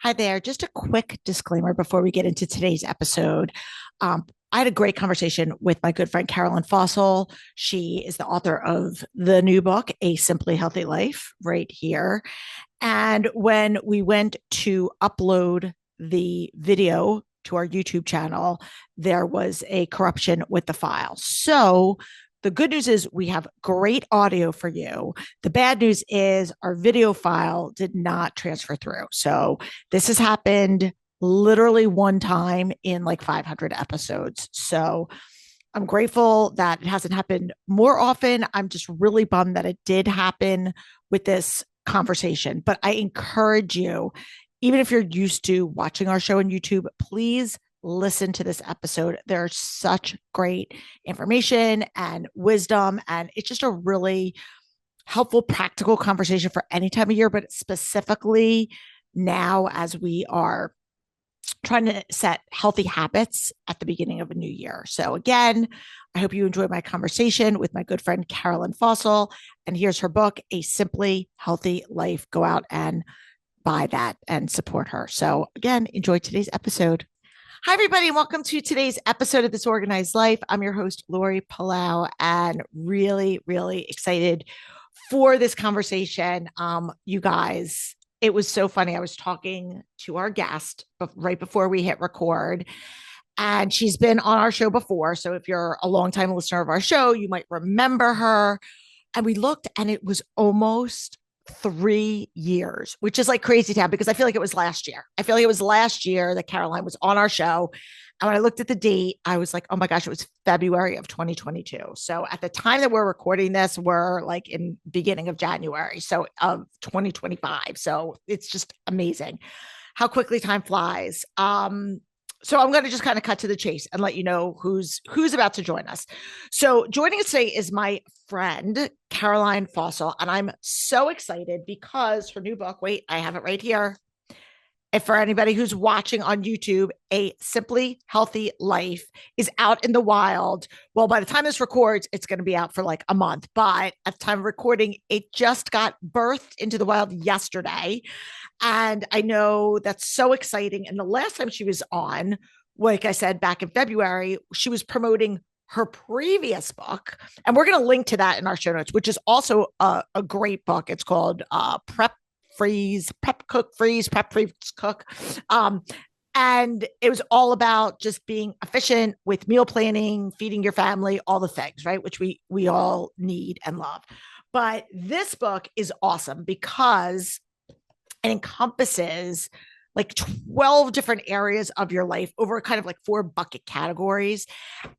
Hi there. Just a quick disclaimer before we get into today's episode. I had a great conversation with my good friend Caroline Fausel. She is the author of the new book, A Simply Healthy Life, right here. And when we went to upload the video to our YouTube channel, there was a corruption with the file. So the good news is we have great audio for you. The bad news is our video file did not transfer through. So this has happened literally one time in like 500 episodes. So I'm grateful that it hasn't happened more often. I'm just really bummed that it did happen with this conversation. But I encourage you, even if you're used to watching our show on YouTube, please listen to this episode. There's such great information and wisdom, and it's just a really helpful, practical conversation for any time of year, but specifically now as we are trying to set healthy habits at the beginning of a new year. So again, I hope you enjoyed my conversation with my good friend Caroline Fausel. And here's her book, A Simply Healthy Life. Go out and buy that and support her. So again, enjoy today's episode. Hi, everybody, and welcome to today's episode of This Organized Life. I'm your host, Lori Palau, and really, really excited for this conversation. You guys, it was so funny. I was talking to our guest right before we hit record, and she's been on our show before. So if you're a longtime listener of our show, you might remember her. And we looked, and it was almost 3 years, which is like crazy town because I feel like it was last year. I feel like it was last year that Caroline was on our show. And when I looked at the date, I was like, oh my gosh, it was February of 2022. So at the time that we're recording this, we're like in beginning of January. So of 2025. So it's just amazing how quickly time flies. So I'm going to just kind of cut to the chase and let you know who's about to join us. So joining us today is my friend, Caroline Fausel, and I'm so excited because her new book, wait, I have it right here. If for anybody who's watching on YouTube, A Simply Healthy Life is out in the wild. Well, by the time this records, it's going to be out for like a month. But at the time of recording, it just got birthed into the wild yesterday. And I know that's so exciting. And the last time she was on, like I said, back in February, she was promoting her previous book. And we're going to link to that in our show notes, which is also a great book. It's called Prep Freeze, Prep Cook Freeze, Prep Freeze Cook. And it was all about just being efficient with meal planning, feeding your family, all the things, right? Which we all need and love. But this book is awesome because it encompasses like 12 different areas of your life over kind of like 4 bucket categories.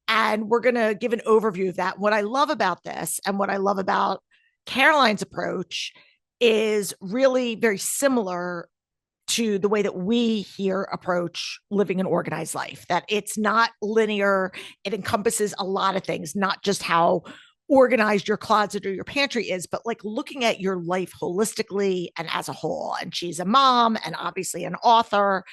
And we're going to give an overview of that. What I love about this and what I love about Caroline's approach is really very similar to the way that we here approach living an organized life, that it's not linear. It encompasses a lot of things, not just how organized your closet or your pantry is, but like looking at your life holistically and as a whole. And she's a mom and obviously an author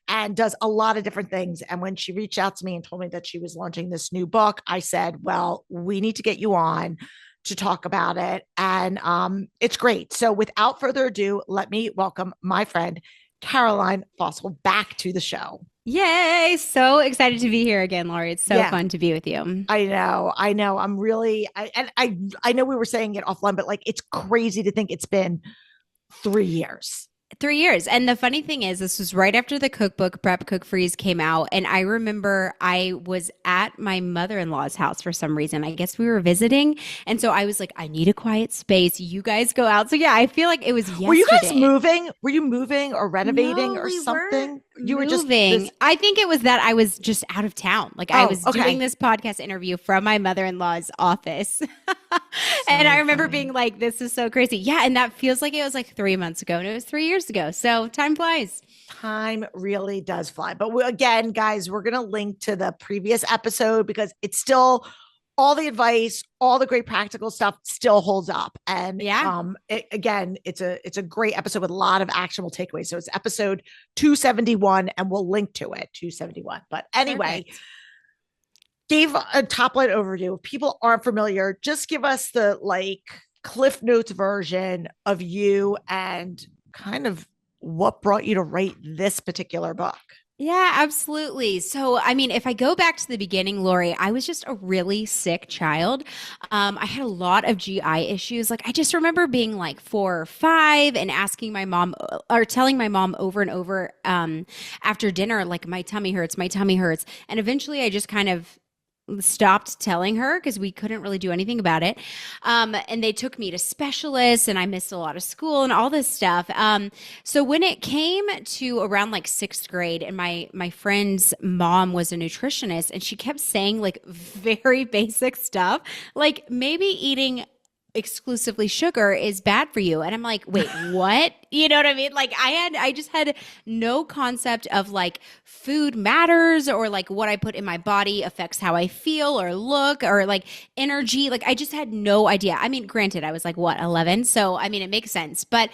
and does a lot of different things. And when she reached out to me and told me that she was launching this new book, I said, well, we need to get you on to talk about it. And it's great. So without further ado, let me welcome my friend, Caroline Fausel, back to the show. Yay! So excited to be here again, Lori. It's so fun to be with you. I know. I'm really, I know we were saying it offline, but like, it's crazy to think it's been 3 years. 3 years. And the funny thing is, this was right after the cookbook Prep Cook Freeze came out. And I remember I was at my mother-in-law's house for some reason. I guess we were visiting. And so I was like, I need a quiet space. You guys go out. So yeah, I feel like it was yesterday. Were you guys moving? Were you moving or renovating or something? You were just moving. I think it was that I was just out of town. Like I was doing this podcast interview from my mother-in-law's office. And I remember being like, this is so crazy. Yeah. And that feels like it was like 3 months ago and it was 3 years ago. So time flies. Time really does fly. But again, guys, we're going to link to the previous episode because it's still all the advice, all the great practical stuff still holds up. And it's a great episode with a lot of actionable takeaways. So it's episode 271 and we'll link to it, 271. But anyway, gave a top line overview. If people aren't familiar, just give us the like Cliff Notes version of you and kind of what brought you to write this particular book? Yeah, absolutely. So, I mean, if I go back to the beginning, Lori, I was just a really sick child. I had a lot of GI issues. Like, I just remember being like 4 or 5 and asking my mom or telling my mom over and over after dinner, like, my tummy hurts, my tummy hurts. And eventually I just kind of stopped telling her because we couldn't really do anything about it. And they took me to specialists and I missed a lot of school and all this stuff. So when it came to around like 6th grade and my friend's mom was a nutritionist and she kept saying like very basic stuff, like maybe eating exclusively sugar is bad for you. And I'm like, wait, what? You know what I mean? Like I just had no concept of like food matters or like what I put in my body affects how I feel or look or like energy. Like I just had no idea. I mean, granted, I was like, what, 11? So, I mean, it makes sense. But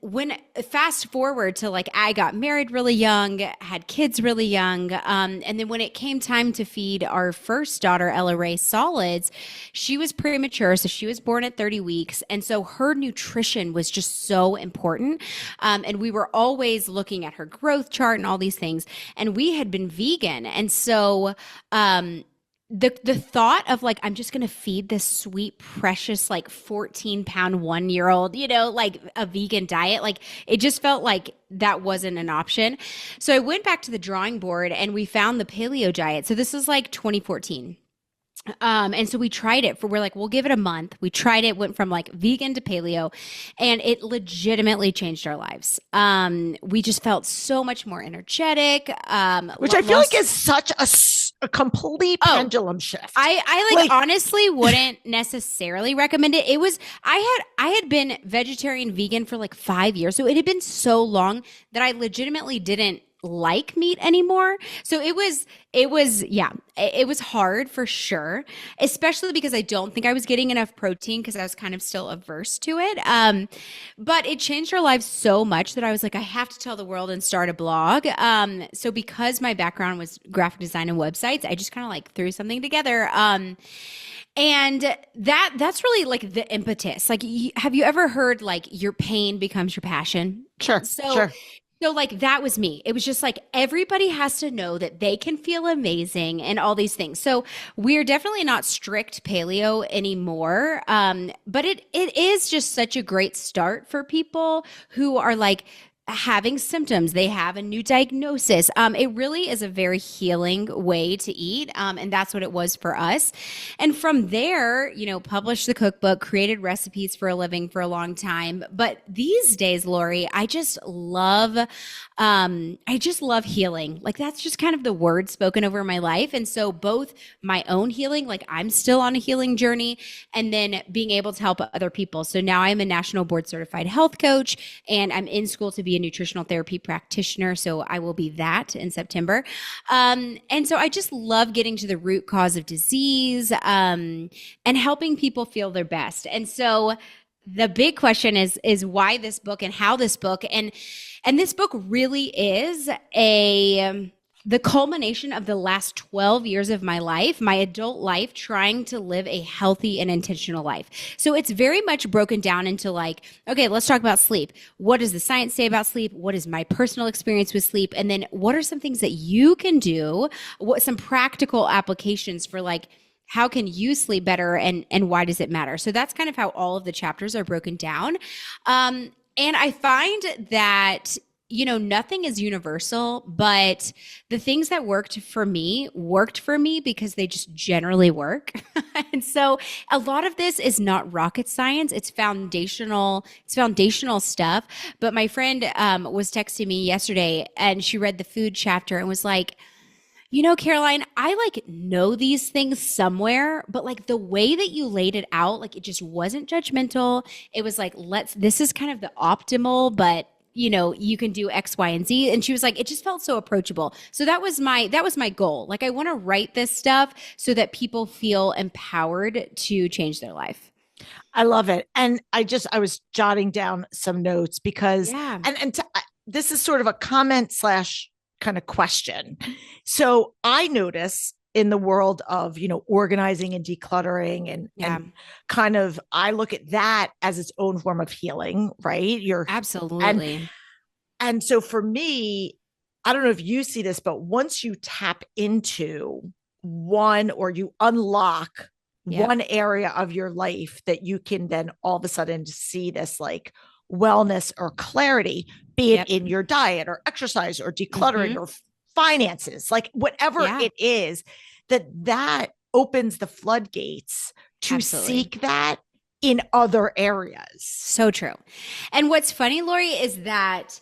when fast forward to like, I got married really young, had kids really young. And then when it came time to feed our first daughter, Ella Ray, solids, she was premature. So she was born at 30 weeks. And so her nutrition was just so important. And we were always looking at her growth chart and all these things. And we had been vegan. And so, the thought of like I'm just gonna feed this sweet precious like 14-pound 1 year old like a vegan diet, like it just felt like that wasn't an option. So I went back to the drawing board and we found the paleo diet. So this is like 2014. And so we tried it we're like, we'll give it a month. We tried it, went from like vegan to paleo, and it legitimately changed our lives. We just felt so much more energetic. Which I feel like is such a complete pendulum shift. I like honestly wouldn't necessarily recommend it. It was, I had been vegetarian vegan for like 5 years. So it had been so long that I legitimately didn't like meat anymore. So it was hard for sure, especially because I don't think I was getting enough protein because I was kind of still averse to it. But it changed our lives so much that I was like, I have to tell the world and start a blog. So because my background was graphic design and websites, I just kind of like threw something together. And that's really like the impetus. Like, have you ever heard like your pain becomes your passion? Sure. So like that was me. It was just like everybody has to know that they can feel amazing and all these things. So we're definitely not strict paleo anymore. But it is just such a great start for people who are like having symptoms. They have a new diagnosis. It really is a very healing way to eat. And that's what it was for us. And from there, published the cookbook, created recipes for a living for a long time. But these days, Lori, I just love healing. Like that's just kind of the word spoken over my life. And so both my own healing, like I'm still on a healing journey, and then being able to help other people. So now I'm a national board certified health coach and I'm in school to be a nutritional therapy practitioner. So I will be that in September. And so I just love getting to the root cause of disease, and helping people feel their best. And so the big question is why this book and how this book, and this book really is the culmination of the last 12 years of my life, my adult life, trying to live a healthy and intentional life. So it's very much broken down into like, okay, let's talk about sleep. What does the science say about sleep? What is my personal experience with sleep? And then what are some things that you can do? What some practical applications for like, how can you sleep better and why does it matter? So that's kind of how all of the chapters are broken down. And I find that nothing is universal, but the things that worked for me because they just generally work. And so a lot of this is not rocket science. It's foundational stuff. But my friend was texting me yesterday and she read the food chapter and was like, Caroline, I like know these things somewhere, but like the way that you laid it out, like it just wasn't judgmental. It was like, this is kind of the optimal, but you can do X, Y, and Z. And she was like, it just felt so approachable. So that was my goal. Like, I want to write this stuff so that people feel empowered to change their life. I love it. And I was jotting down some notes because, this is sort of a comment / kind of question. So I notice in the world of, organizing and decluttering and kind of, I look at that as its own form of healing, right? Absolutely. And so for me, I don't know if you see this, but once you tap into one or you unlock Yep. one area of your life that you can then all of a sudden see this like wellness or clarity, be it Yep. in your diet or exercise or decluttering Mm-hmm. or finances, like whatever Yeah, it is, that opens the floodgates to absolutely. seek that in other areas. So true. And what's funny, Lori, is that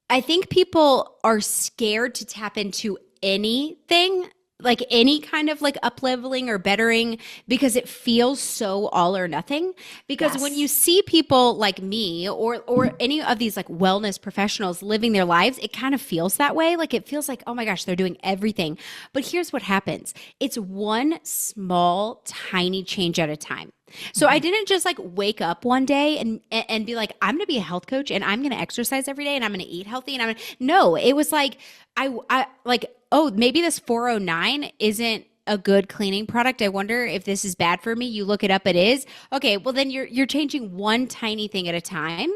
I think people are scared to tap into anything, like any kind of like up leveling or bettering, because it feels so all or nothing. Because when you Yes. see people like me or any of these like wellness professionals living their lives, it kind of feels that way. Like it feels like, oh my gosh, they're doing everything. But here's what happens. It's one small, tiny change at a time. So I Mhm. didn't just like wake up one day and be like, I'm going to be a health coach and I'm going to exercise every day and I'm going to eat healthy and I'm gonna, no, it was like I like, oh, maybe this 409 isn't a good cleaning product. I wonder if this is bad for me. You look it up, it is. Okay, well then you're changing one tiny thing at a time.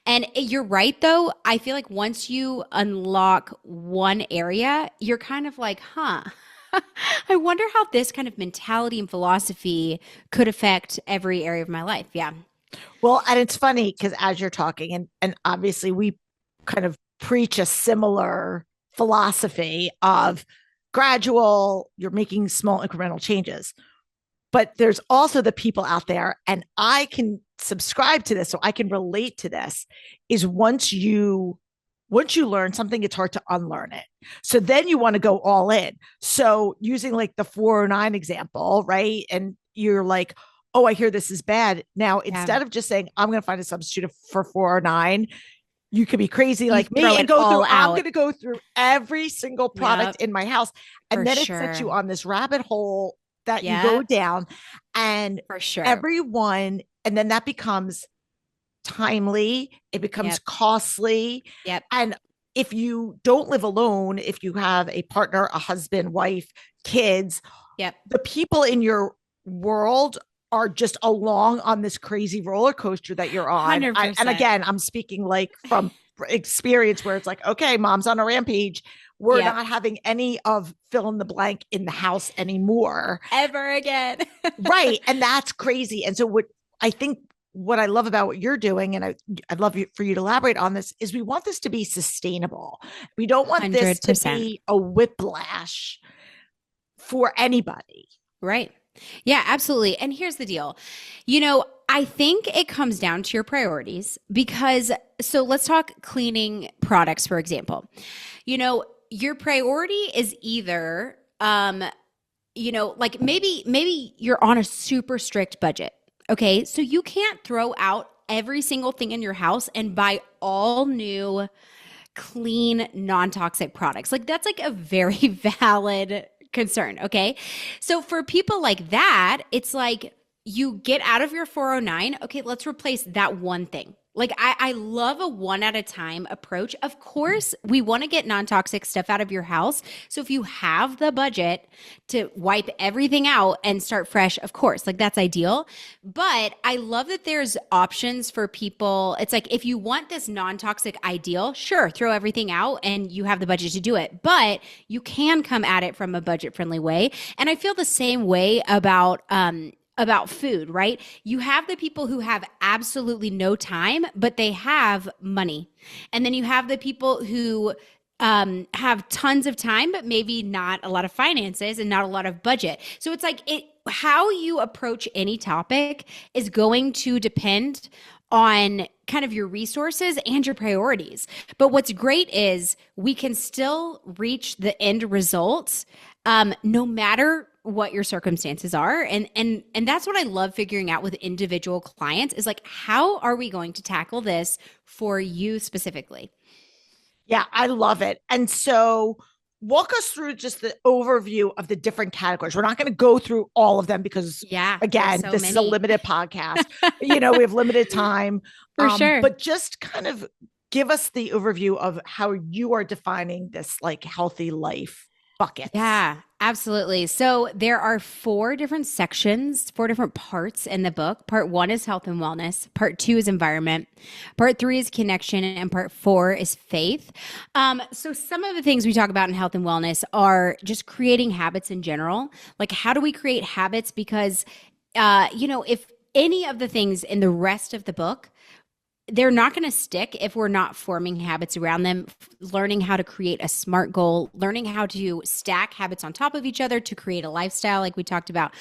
And you're right though. I feel like once you unlock one area, you're kind of like, huh. I wonder how this kind of mentality and philosophy could affect every area of my life. Yeah. Well, and it's funny because as you're talking, and obviously we kind of preach a similar philosophy of gradual, you're making small incremental changes. But there's also the people out there, and I can subscribe to this, so I can relate to this, is once you learn something, it's hard to unlearn it. So then you want to go all in. So using like the 409 example, right? And you're like, oh, I hear this is bad. Now, Yeah. instead of just saying, I'm going to find a substitute for 409, you could be crazy You like throw me and it go through, all I'm out. going to go through every single product Yep. in my house. And For then it sets you sure. on this rabbit hole that you go Yep. down, and For sure. everyone, and then that becomes timely, it becomes Yep. costly. Yep. And if you don't live alone, if you have a partner, a husband, wife, kids, Yep. the people in your world are just along on this crazy roller coaster that you're on. And 100%. again, I'm speaking like from experience where it's like, okay, mom's on a rampage. We're Yep. not having any of fill in the blank in the house anymore. Ever again. Right. And that's crazy. And so I think what I love about what you're doing, and I'd love for you to elaborate on this, is we want this to be sustainable. We don't want this to 100%. be a whiplash for anybody. Right. Yeah, absolutely. And here's the deal. I think it comes down to your priorities because, so let's talk cleaning products, for example. Your priority is either, like maybe you're on a super strict budget. Okay. So you can't throw out every single thing in your house and buy all new clean, non-toxic products. Like that's like a very valid concern, okay? So for people like that, it's like you get out of your 409, okay, let's replace that one thing. Like I love a one at a time approach. Of course, we want to get non-toxic stuff out of your house. So if you have the budget to wipe everything out and start fresh, of course, like that's ideal. But I love that there's options for people. It's like if you want this non-toxic ideal, sure, throw everything out and you have the budget to do it. But you can come at it from a budget-friendly way. And I feel the same way about food, right? You have the people who have absolutely no time, but they have money. And then you have the people who have tons of time, but maybe not a lot of finances and not a lot of budget. So it's like how you approach any topic is going to depend on kind of your resources and your priorities. But what's great is we can still reach the end results no matter what your circumstances are. And that's what I love figuring out with individual clients is like, how are we going to tackle this for you specifically? Yeah, I love it. And so walk us through just the overview of the different categories. We're not going to go through all of them because, Yeah, there's again, so this is a many. limited podcast. We have limited time. For sure. But just kind of give us the overview of how you are defining this like healthy life buckets. Yeah, Absolutely. So there are four different sections, four different parts in the book. Part one is health and wellness. Part two is environment. Part three is connection. And part four is faith. So some of the things we talk about in health and wellness are just creating habits in general. Like, how do we create habits? Because, if any of the things in the rest of the book, they're not going to stick if we're not forming habits around them, learning how to create a SMART goal, learning how to stack habits on top of each other to create a lifestyle, like we talked about.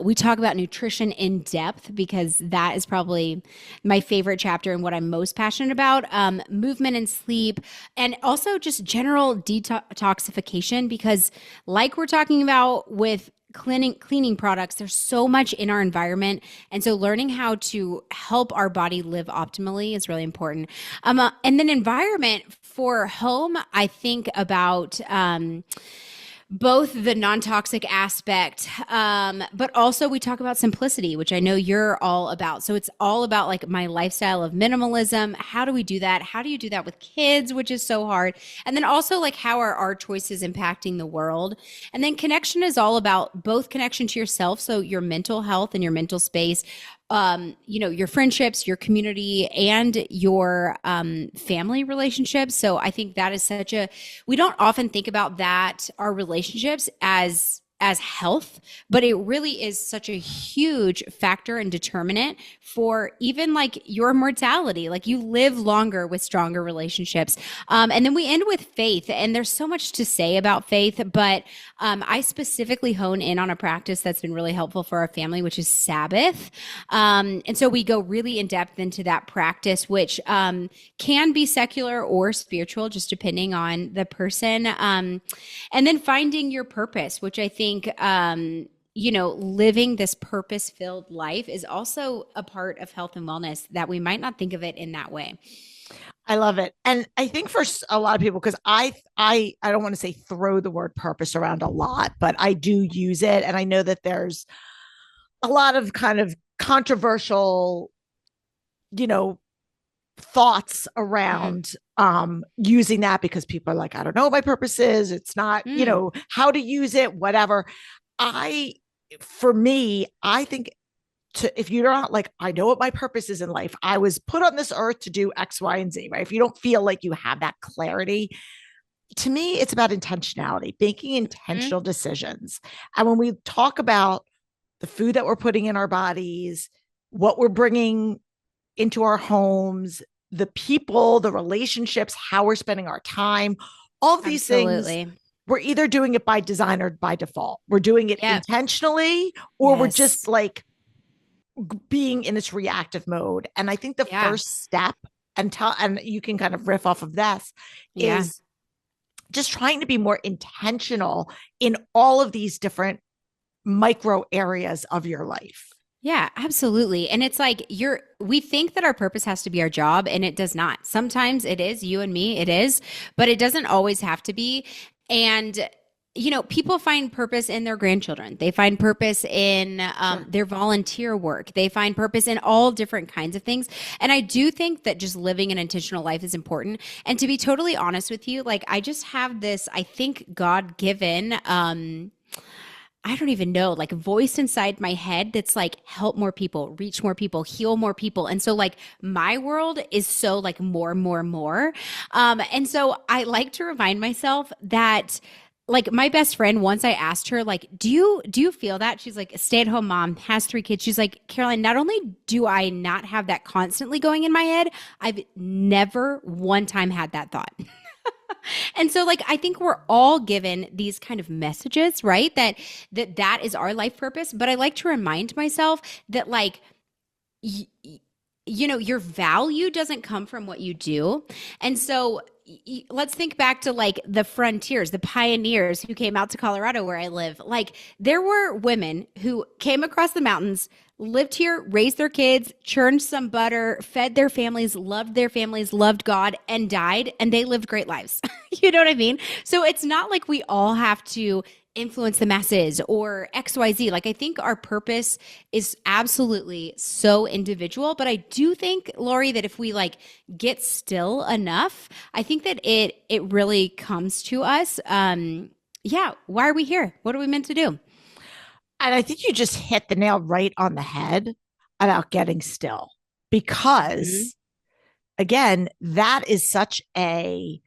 We talk about nutrition in depth because that is probably my favorite chapter and what I'm most passionate about. Movement and sleep, and also just general detoxification, because, like we're talking about with cleaning products, there's so much in our environment, and so learning how to help our body live optimally is really important. And then environment for home, I think about both the non-toxic aspect, but also we talk about simplicity, which I know you're all about. So it's all about like my lifestyle of minimalism. How do we do that? How do you do that with kids, which is so hard? And then also like how are our choices impacting the world? And then connection is all about both connection to yourself, so your mental health and your mental space, your friendships, your community, and your family relationships. So I think that is we don't often think about that, our relationships as health, but it really is such a huge factor and determinant for even like your mortality. Like, you live longer with stronger relationships. And then we end with faith, and there's so much to say about faith, but I specifically hone in on a practice that's been really helpful for our family, which is Sabbath. And so we go really in depth into that practice, which can be secular or spiritual, just depending on the person. And then finding your purpose, which I think, living this purpose-filled life is also a part of health and wellness that we might not think of it in that way. I love it. And I think for a lot of people, because I don't want to say throw the word purpose around a lot, but I do use it. And I know that there's a lot of kind of controversial, thoughts around using that, because people are like, I don't know what my purpose is. It's not, how to use it, whatever. For me, I think if you're not like, I know what my purpose is in life, I was put on this earth to do X, Y, and Z, right? If you don't feel like you have that clarity, to me, it's about intentionality, making intentional decisions. And when we talk about the food that we're putting in our bodies, what we're bringing into our homes, the people, the relationships, how we're spending our time, all of these things, we're either doing it by design or by default. We're doing it intentionally, or we're just like being in this reactive mode. And I think the first step, and you can kind of riff off of this, is just trying to be more intentional in all of these different micro areas of your life. Yeah, absolutely. And it's like we think that our purpose has to be our job, and it does not. Sometimes it is, you and me, it is, but it doesn't always have to be. And people find purpose in their grandchildren. They find purpose in their volunteer work. They find purpose in all different kinds of things. And I do think that just living an intentional life is important. And to be totally honest with you, like, I just have this, I think, God-given, I don't even know, like, voice inside my head that's like, help more people, reach more people, heal more people. And so like my world is so like more. And so I like to remind myself that, like, my best friend, once I asked her, like, do you feel that? She's like a stay-at-home mom, has 3 kids. She's like, Caroline, not only do I not have that constantly going in my head, I've never one time had that thought. And so, like, I think we're all given these kind of messages, right? That is our life purpose. But I like to remind myself that, like, your value doesn't come from what you do. And so let's think back to like the frontiers, the pioneers who came out to Colorado where I live. Like, there were women who came across the mountains, lived here, raised their kids, churned some butter, fed their families, loved God, and died, and they lived great lives. You know what I mean? So it's not like we all have to influence the masses or XYZ. Like, I think our purpose is absolutely so individual, but I do think, Lori, that if we like get still enough, I think that it really comes to us. Yeah. Why are we here? What are we meant to do? And I think you just hit the nail right on the head about getting still Mhm. because, again, that is such a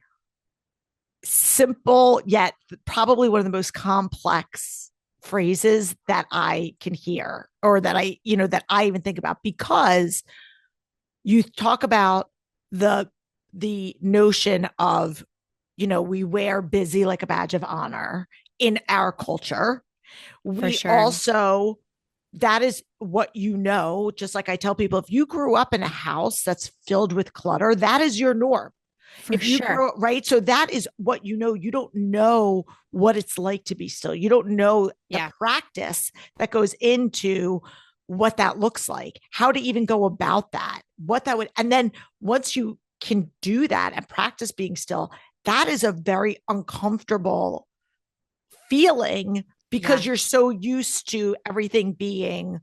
simple yet probably one of the most complex phrases that I can hear or that I even think about because you talk about the the notion of we wear busy like a badge of honor in our culture. For We sure. also that is what just like I tell people, if you grew up in a house that's filled with clutter, that is your norm. For If you sure. grow right, so that is what you don't know what it's like to be still. You don't know the Yeah. practice that goes into what that looks like, how to even go about that, what that would, and then once you can do that and practice being still, that is a very uncomfortable feeling Yeah. because you're so used to everything being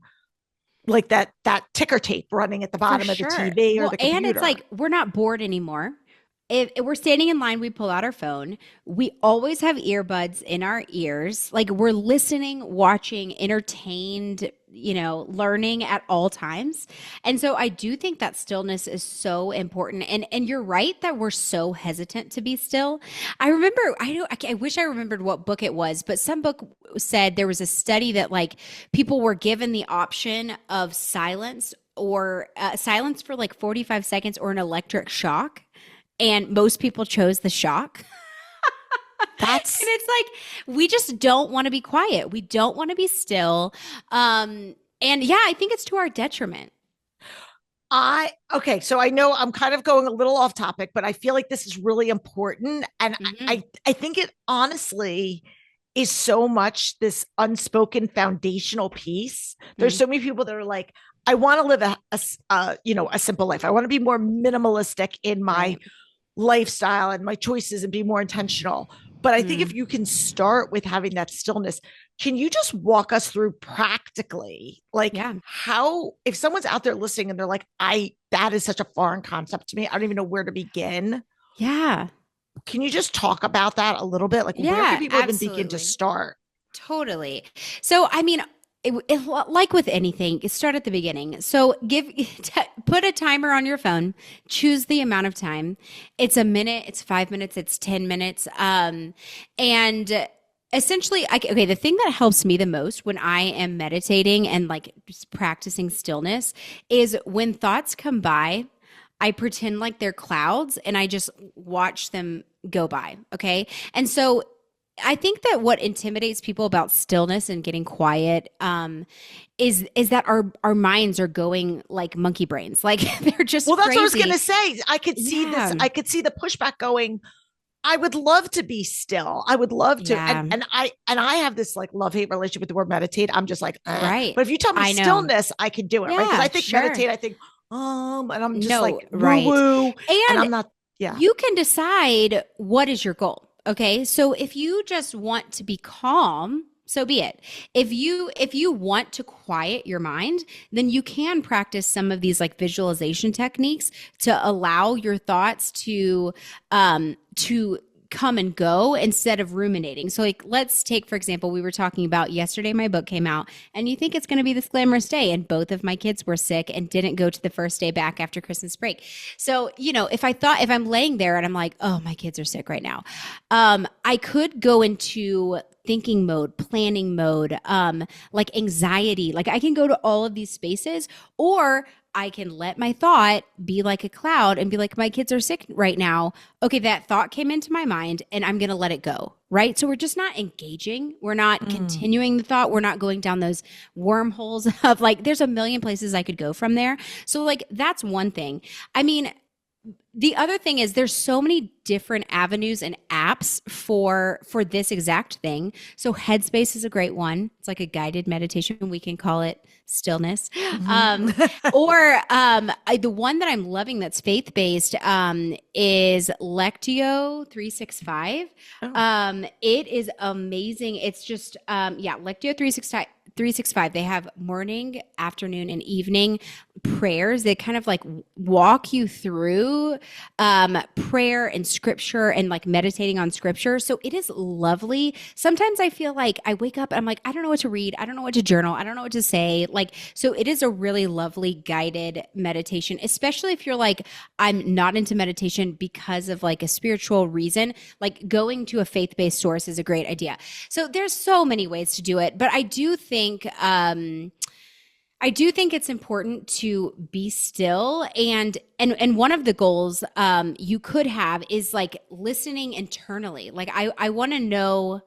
like that ticker tape running at the For bottom of the sure. TV or Well, the and it's computer. like we're not bored anymore. If we're standing in line, we pull out our phone. We always have earbuds in our ears. Like we're listening, watching, entertained, learning at all times. And so I do think that stillness is so important. And you're right that we're so hesitant to be still. I remember I wish I remembered what book it was, but some book said there was a study that like people were given the option of silence or silence for like 45 seconds or an electric shock, and most people chose the shock. And That's it's like we just don't want to be quiet. We don't want to be still. And yeah, I think it's to our detriment. I okay, so I know I'm kind of going a little off topic, but I feel like this is really important, and Hmm. I think it honestly is so much this unspoken foundational piece. There's Mm, so many people that are like, I want to live a simple life. I want to be more minimalistic in my right. lifestyle and my choices and be more intentional. But I think if Mm, you can start with having that stillness, can you just walk us through practically, like yeah. how, if someone's out there listening and they're like, that is such a foreign concept to me, I don't even know where to begin. Yeah. Can you just talk about that a little bit? Like, where can Yeah, people even begin to absolutely. start? Totally. So, I mean, like with anything, start at the beginning. So, put a timer on your phone. Choose the amount of time. It's a minute. It's 5 minutes. It's 10 minutes. And essentially, okay. The thing that helps me the most when I am meditating and like just practicing stillness is when thoughts come by. I pretend like they're clouds and I just watch them go by. Okay. And so I think that what intimidates people about stillness and getting quiet is that our minds are going like monkey brains, like they're just Well, that's what I was going crazy. to say. I could see this. Yeah, I could see the pushback going, I would love to be still. I would love to. And yeah, and I have this like love-hate relationship with the word meditate. I'm just like, eh. right. But if you tell me I know. stillness, I can do it, right? Because I Yeah, think sure. meditate, I think, and I'm just No, like right. woo-woo. And And I'm not, yeah. you can decide what is your goal. Okay. So if you just want to be calm, so be it. If you want to quiet your mind, then you can practice some of these like visualization techniques to allow your thoughts to come and go instead of ruminating. So like let's take for example, we were talking about yesterday my book came out and you think it's going to be this glamorous day and both of my kids were sick and didn't go to the first day back after Christmas break. So, if I'm laying there and I'm like, "Oh, my kids are sick right now." I could go into thinking mode, planning mode, like anxiety. Like I can go to all of these spaces or I can let my thought be like a cloud and be like, my kids are sick right now. Okay, that thought came into my mind and I'm going to let it go. Right. So we're just not engaging. We're not Mm. continuing the thought. We're not going down those wormholes of like, there's a million places I could go from there. So, like, that's one thing. I mean, the other thing is there's so many different avenues and apps for this exact thing. So Headspace is a great one. It's like a guided meditation. We can call it stillness. Mhm. Um, or the one that I'm loving that's faith based is Lectio 365. Oh. It is amazing. It's just yeah, Lectio 365. 365. They have morning, afternoon, and evening prayers. They kind of like walk you through prayer and scripture and like meditating on scripture. So it is lovely. Sometimes I feel like I wake up and I'm like, I don't know what to read. I don't know what to journal. I don't know what to say. Like, so it is a really lovely guided meditation, especially if you're like, I'm not into meditation because of like a spiritual reason. Like going to a faith-based source is a great idea. So there's so many ways to do it, but I do think it's important to be still, and one of the goals you could have is like listening internally. Like I want to know,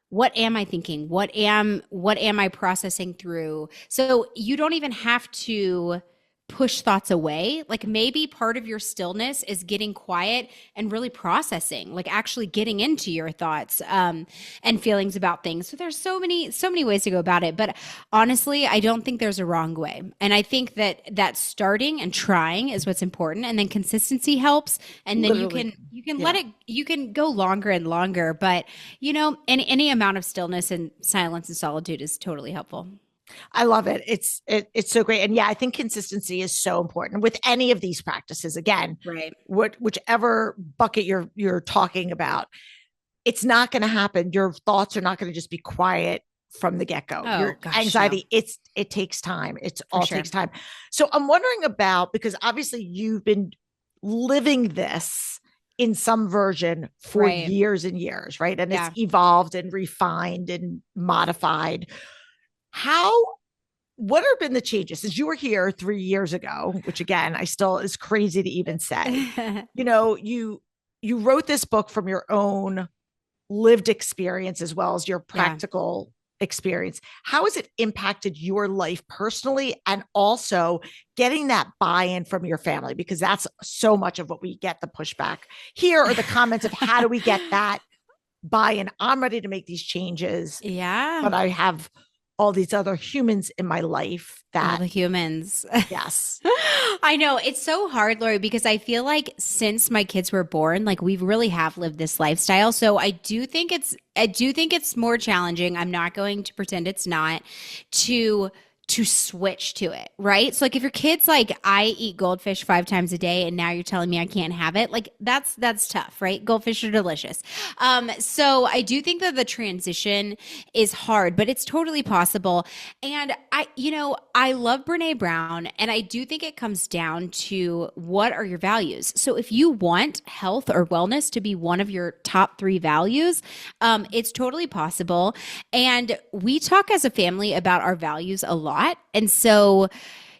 what am I thinking? What am I processing through? So you don't even have to push thoughts away. Like maybe part of your stillness is getting quiet and really processing, like actually getting into your thoughts and feelings about things. So there's so many ways to go about it. But honestly, I don't think there's a wrong way. And I think that starting and trying is what's important. And then consistency helps. And then you can let it, you can go longer and longer. But any amount of stillness and silence and solitude is totally helpful. I love it. It's so great. And yeah, I think consistency is so important with any of these practices. Again, right. Whichever bucket you're talking about, it's not going to happen. Your thoughts are not going to just be quiet from the get-go. Your anxiety, no. It takes time. Takes time. So I'm wondering about, because obviously you've been living this in some version for years and years, right? And it's evolved and refined and modified. What have been the changes since you were here 3 years ago, which again, I still is crazy to even say, you wrote this book from your own lived experience as well as your practical experience. How has it impacted your life personally, and also getting that buy-in from your family? Because that's so much of what we get the pushback here, or the comments of how do we get that buy-in? I'm ready to make these changes. Yeah. But I have all these other humans in my life that all the humans. Yes. I know it's so hard, Lori, because I feel like since my kids were born, like we really have lived this lifestyle. So I do think it's more challenging. I'm not going to pretend it's not to switch to it, right? So like if your kid's like, I eat goldfish 5 times a day and now you're telling me I can't have it, like that's tough, right? Goldfish are delicious. So I do think that the transition is hard, but it's totally possible. And I love Brene Brown, and I do think it comes down to what are your values. So if you want health or wellness to be one of your top 3 values, it's totally possible. And we talk as a family about our values a lot. And so,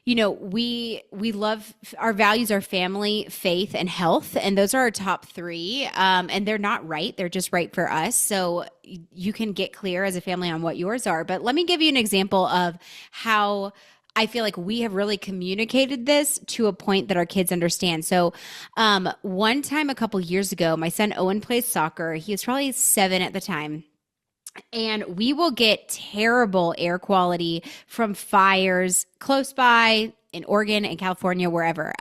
we love, our values are family, faith, and health. And those are our top 3. And they're not right. They're just right for us. So you can get clear as a family on what yours are. But let me give you an example of how I feel like we have really communicated this to a point that our kids understand. So one time a couple years ago, my son Owen plays soccer. He was probably 7 at the time. And we will get terrible air quality from fires close by in Oregon and California, wherever.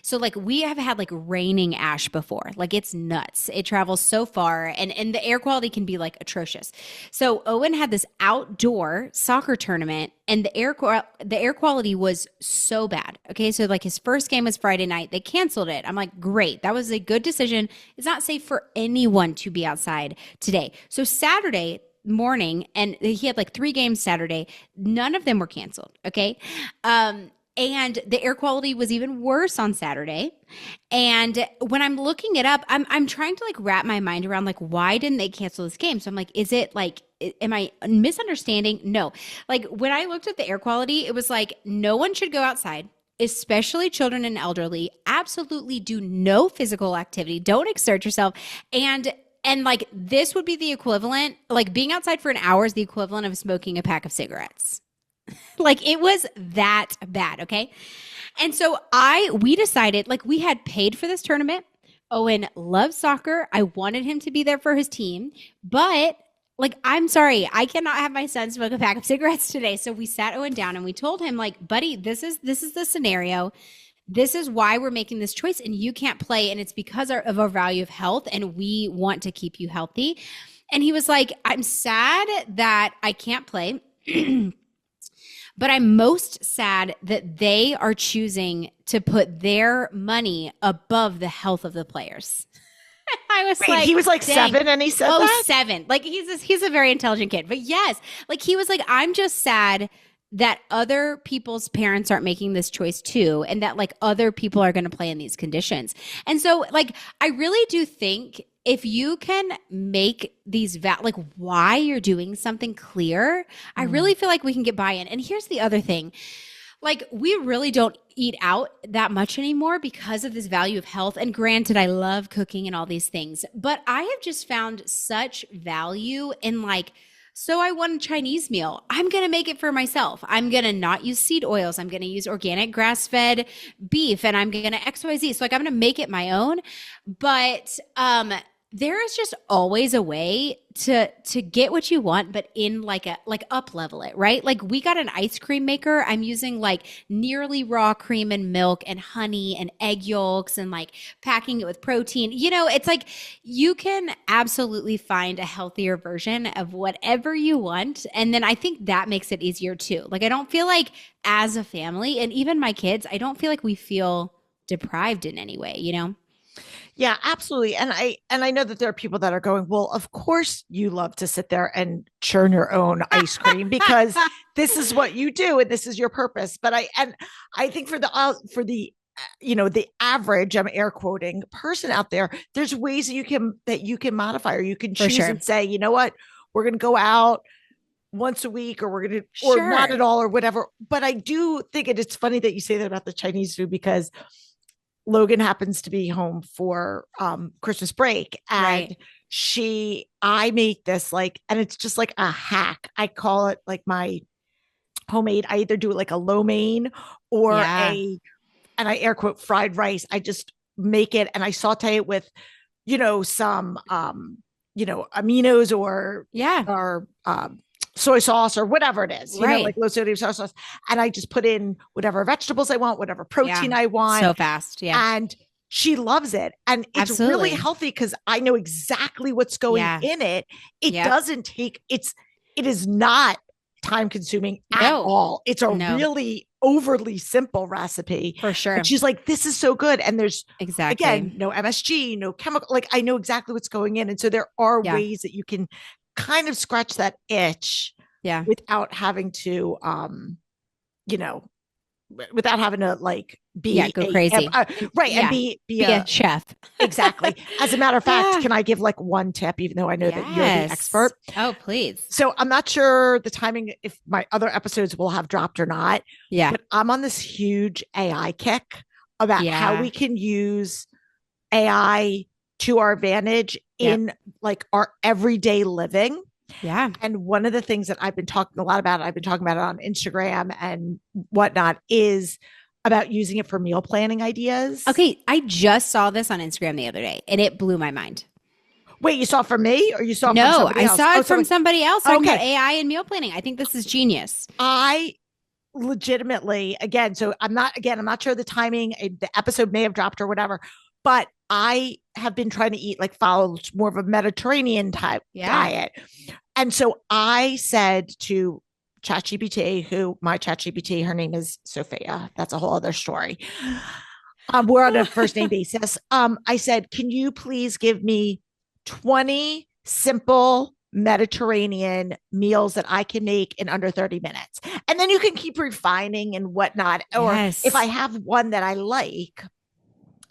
So like we have had like raining ash before, like it's nuts. It travels so far, and the air quality can be like atrocious. So Owen had this outdoor soccer tournament, and the air quality was so bad. Okay. So like his first game was Friday night. They canceled it. I'm like, great. That was a good decision. It's not safe for anyone to be outside today. So Saturday morning, and he had like 3 games Saturday. None of them were canceled. Okay. And the air quality was even worse on Saturday. And when I'm looking it up, I'm trying to like wrap my mind around like, why didn't they cancel this game? So I'm like, is it like, am I misunderstanding? No. Like when I looked at the air quality, it was like, no one should go outside, especially children and elderly. Absolutely do no physical activity. Don't exert yourself. And like this would be the equivalent, like being outside for an hour is the equivalent of smoking a pack of cigarettes. Like it was that bad. Okay. And so we decided, like, we had paid for this tournament. Owen loves soccer. I wanted him to be there for his team, but like, I'm sorry, I cannot have my son smoke a pack of cigarettes today. So we sat Owen down and we told him, like, buddy, this is the scenario. This is why we're making this choice, and you can't play. And it's because of our value of health, and we want to keep you healthy. And he was like, I'm sad that I can't play. But I'm most sad that they are choosing to put their money above the health of the players. I was Wait, he was like dang. 7 and he said Oh, that? 7. Like he's a very intelligent kid. But yes, like he was like, I'm just sad that other people's parents aren't making this choice too, and that like other people are going to play in these conditions. And so like I really do think if you can make these like why you're doing something clear, I really feel like we can get buy-in. And here's the other thing. Like we really don't eat out that much anymore because of this value of health. And granted, I love cooking and all these things, but I have just found such value in like, so I want a Chinese meal. I'm going to make it for myself. I'm going to not use seed oils. I'm going to use organic grass-fed beef and I'm going to XYZ. So like I'm going to make it my own. But there is just always a way to get what you want, but in like up level it, right? Like we got an ice cream maker. I'm using like nearly raw cream and milk and honey and egg yolks and like packing it with protein. You know, it's like you can absolutely find a healthier version of whatever you want. And then I think that makes it easier too. Like I don't feel like as a family and even my kids, I don't feel like we feel deprived in any way, you know? Yeah, absolutely. And I know that there are people that are going, well, of course you love to sit there and churn your own ice cream because this is what you do and this is your purpose. But I think for the the average, I'm air quoting, person out there, there's ways that you can modify, or you can choose and say, you know what, we're going to go out once a week, or we're going to, or not at all, or whatever. But I do think it's funny that you say that about the Chinese food, because Logan happens to be home for Christmas break, and I make this like, and it's just like a hack. I call it like my homemade. I either do it like a lo mein or and I air quote fried rice. I just make it and I saute it with, some, aminos or soy sauce or whatever it is, like low sodium soy sauce. And I just put in whatever vegetables I want, whatever protein I want. So fast. Yeah. And she loves it. And it's really healthy because I know exactly what's going in it. It doesn't take, it is not time consuming at all. It's a really overly simple recipe. For sure. And she's like, this is so good. And there's again, no MSG, no chemical, like I know exactly what's going in. And so there are ways that you can kind of scratch that itch without having to without having to like go crazy and be a chef. Exactly. As a matter of fact, can I give like one tip, even though I know that you're the expert? Oh, please. So I'm not sure the timing, if my other episodes will have dropped or not, but I'm on this huge AI kick about how we can use AI to our advantage in like our everyday living. Yeah. And one of the things that I've been talking a lot about, I've been talking about it on Instagram and whatnot, is about using it for meal planning ideas. Okay. I just saw this on Instagram the other day and it blew my mind. Wait, you saw it from me or you saw it from somebody else? I saw it from somebody else talking about AI and meal planning. I think this is genius. I legitimately, I'm not sure the timing, the episode may have dropped or whatever, but I have been trying to follow more of a Mediterranean type diet. And so I said to ChatGPT, my ChatGPT, her name is Sophia. That's a whole other story. We're on a first name basis. I said, can you please give me 20 simple Mediterranean meals that I can make in under 30 minutes? And then you can keep refining and whatnot. Or if I have one that I like,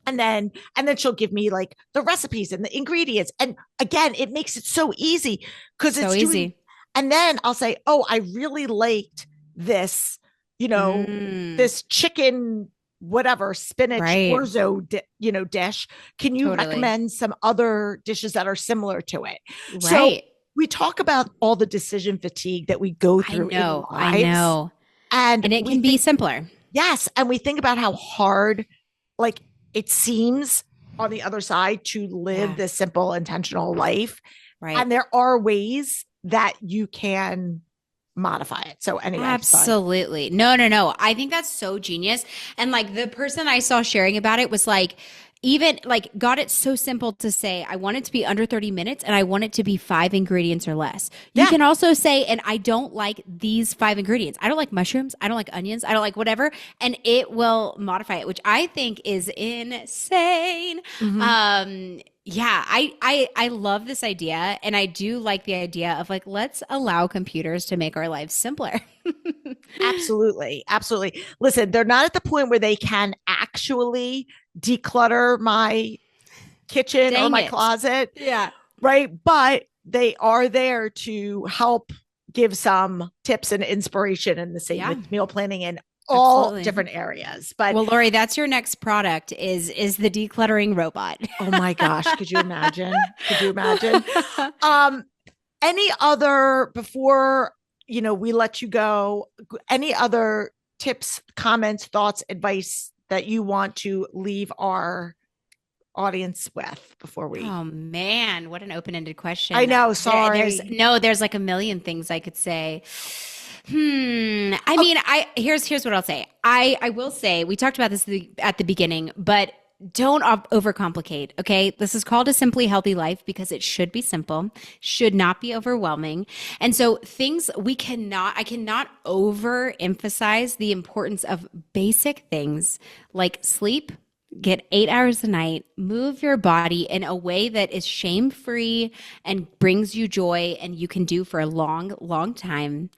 and then she'll give me like the recipes and the ingredients. And again, it makes it so easy because it's easy. And then I'll say, oh, I really liked this, this chicken, whatever, spinach orzo, dish. Can you recommend some other dishes that are similar to it? Right. So we talk about all the decision fatigue that we go through. I know. And it can be simpler. Yes. And we think about how hard, like, it seems on the other side to live this simple, intentional life. Right. And there are ways that you can modify it. So anyway. Absolutely. No. I think that's so genius. And like the person I saw sharing about it was like, even like got it so simple to say, I want it to be under 30 minutes and I want it to be 5 ingredients or less. You Yeah. can also say, and I don't like these 5 ingredients. I don't like mushrooms. I don't like onions. I don't like whatever. And it will modify it, which I think is insane. Mm-hmm. Yeah, I love this idea. And I do like the idea of like, let's allow computers to make our lives simpler. Absolutely. Absolutely. Listen, they're not at the point where they can actually declutter my kitchen or Dang my it. closet, Yeah. right? But they are there to help give some tips and inspiration, and the same Yeah, with meal planning in all absolutely. different areas. But Well, Lori, that's your next product is the decluttering robot. oh my gosh, could you imagine? Could you imagine? Um, any other before we let you go, any other tips, comments, thoughts, advice that you want to leave our audience with before we Oh man, what an open-ended I question. know, There's sorry. no, there's like a million things I could say. I Oh, mean, I here's what I'll say. I will say we talked about this at the beginning, but don't overcomplicate. Okay, this is called a simply healthy life because it should be simple, should not be overwhelming, and so things I cannot overemphasize the importance of basic things like sleep. Get 8 hours a night, move your body in a way that is shame free and brings you joy and you can do for a long, long time.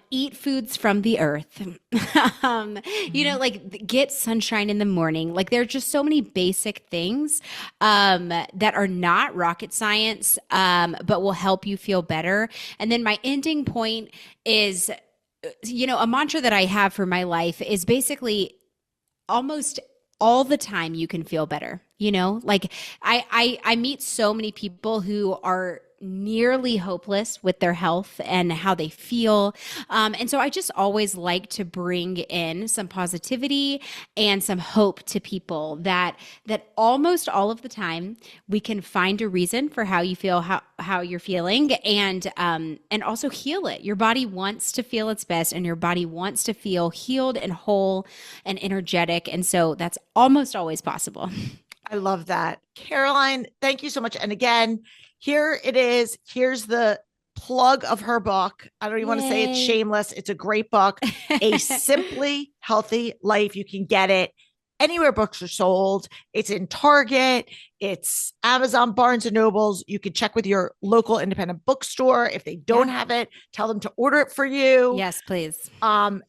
Eat foods from the earth. um, mhm. like get sunshine in the morning. Like there are just so many basic things that are not rocket science, but will help you feel better. And then my ending point is, a mantra that I have for my life is basically almost all the time you can feel better. Like I meet so many people who are nearly hopeless with their health and how they feel, and so I just always like to bring in some positivity and some hope to people that almost all of the time we can find a reason for how you feel, how you're feeling, and also heal it. Your body wants to feel its best and your body wants to feel healed and whole and energetic, and so that's almost always possible. I love that. Caroline, thank you so much. And again, here it is. Here's the plug of her book. I don't even want to say it's Yay. shameless. It's a great book, A Simply Healthy Life. You can get it anywhere books are sold. It's in Target, it's Amazon, Barnes and Nobles. You can check with your local independent bookstore. If they don't Yeah. have it, tell them to order it for you. Yes, please.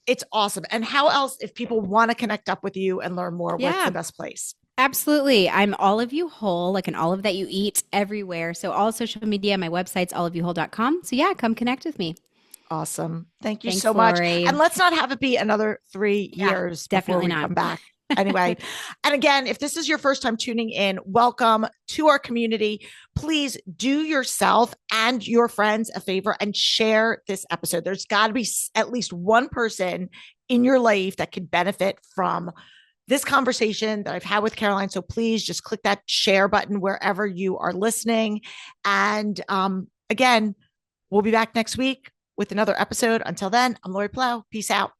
It's awesome. And how else, if people want to connect up with you and learn more, what's the Yeah. best place? Absolutely. I'm All of You Whole, like an olive that you eat everywhere. So all social media, my website's oliveyouvwhole.com. So yeah, come connect with me. Awesome. Thank you so Thanks, much. Lori. And let's not have it be another 3 years before Definitely we not. come back. Anyway, and again, if this is your first time tuning in, welcome to our community. Please do yourself and your friends a favor and share this episode. There's got to be at least one person in your life that could benefit from this conversation that I've had with Caroline. So please just click that share button wherever you are listening. And again, we'll be back next week with another episode. Until then, I'm Lori Plow. Peace out.